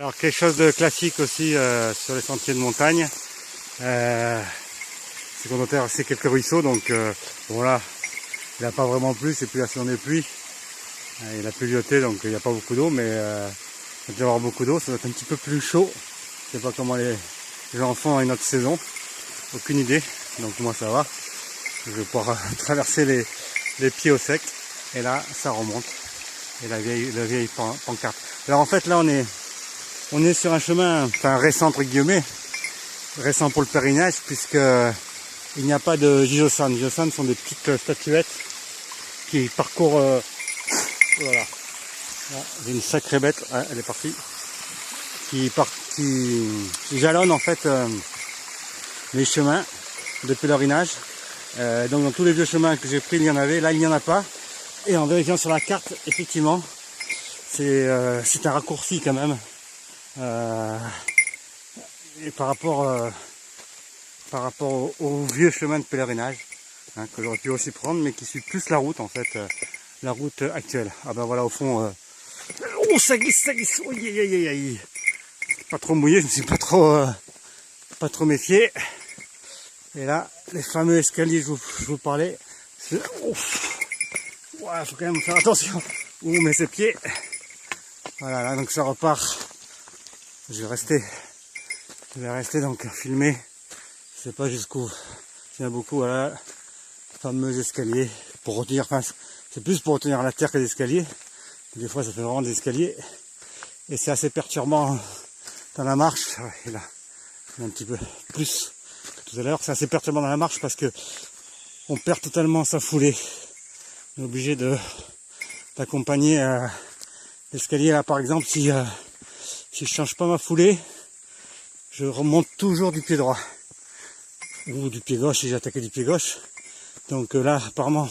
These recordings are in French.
Alors quelque chose de classique aussi sur les sentiers de montagne, c'est qu'on doit traverser quelques ruisseaux, donc bon là, il n'a pas vraiment plu, c'est plus la saison des pluies, il a pluvioté donc il n'y a pas beaucoup d'eau, mais il doit y avoir beaucoup d'eau, ça doit être un petit peu plus chaud, je sais pas comment les gens font à une autre saison, aucune idée, donc moi ça va, je vais pouvoir traverser les pieds au sec, et là ça remonte, et la vieille pancarte. Alors en fait là on est sur un chemin, enfin récent entre guillemets, récent pour le pèlerinage, puisque il n'y a pas de Jijosan. Jijosan sont des petites statuettes qui parcourent, voilà, j'ai une sacrée bête, ouais, elle est partie, qui jalonnent en fait les chemins de pèlerinage. Donc dans tous les vieux chemins que j'ai pris, il y en avait, là il n'y en a pas. Et en vérifiant sur la carte, effectivement, c'est un raccourci quand même. Et par rapport au vieux chemin de pèlerinage, hein, que j'aurais pu aussi prendre, mais qui suit plus la route en fait, la route actuelle. Ah ben voilà, au fond, oh ça glisse, oh, pas trop mouillé, je me suis pas trop méfié. Et là, les fameux escaliers, je vous parlais, ouais, faut quand même faire attention où on met ses pieds. Voilà, là, donc ça repart. Je vais rester donc filmer. Je sais pas jusqu'où. Il y en a beaucoup, voilà, fameux escaliers pour retenir. Enfin, c'est plus pour retenir la terre que des escaliers. Des fois, ça fait vraiment des escaliers. Et c'est assez perturbant dans la marche. Et là, un petit peu plus que tout à l'heure. C'est assez perturbant dans la marche parce que on perd totalement sa foulée. On est obligé d'accompagner l'escalier là, par exemple, si je change pas ma foulée, je remonte toujours du pied droit ou du pied gauche si j'ai attaqué du pied gauche. Donc là, apparemment,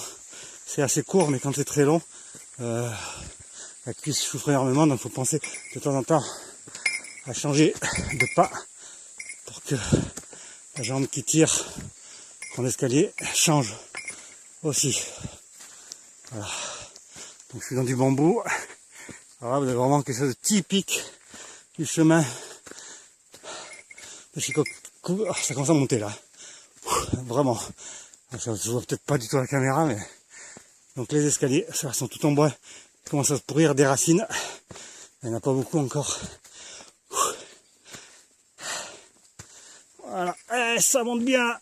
c'est assez court, mais quand c'est très long, la cuisse souffre énormément. Donc il faut penser de temps en temps à changer de pas pour que la jambe qui tire en escalier change aussi. Voilà. Donc je suis dans du bambou. Alors là, vous avez vraiment quelque chose de typique du chemin de Shikoku. Oh, ça commence à monter là. Vraiment. Ça se voit peut-être pas du tout à la caméra, mais donc les escaliers, ça sont tout en bois. Ils commencent à se pourrir des racines. Il n'y en a pas beaucoup encore. Voilà. Et ça monte bien.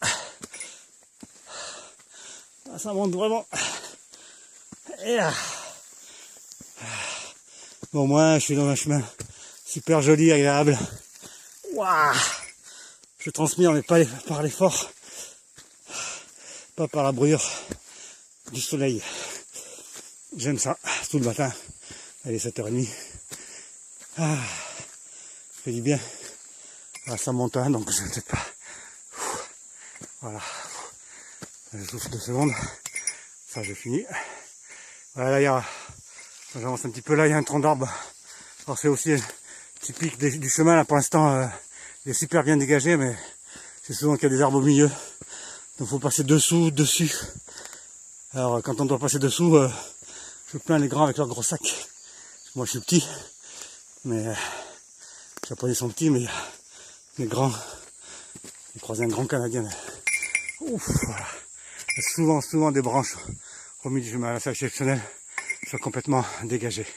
Ça monte vraiment. Et là. Bon, moi, je suis dans un chemin super joli, agréable. Waouh! Je transpire, mais pas par l'effort, pas par la brûlure du soleil. J'aime ça, tout le matin. Allez, 7h30. Ah, ça fait du bien. Ah, ça monte, hein, donc je ne sais pas. Voilà. Je souffle 2 secondes. Ça, j'ai fini. Voilà, là, j'avance un petit peu là, il y a un tronc d'arbre. Alors c'est aussi typique du chemin là, pour l'instant il est super bien dégagé, mais c'est souvent qu'il y a des arbres au milieu. Donc il faut passer dessus. Alors quand on doit passer dessous, je plains les grands avec leurs gros sacs. Moi je suis petit, mais les Japonais sont petits, mais les grands, j'ai croisé un grand Canadien. Ouf, voilà. Il y a souvent des branches au milieu du chemin, c'est exceptionnel. Soit complètement dégagé.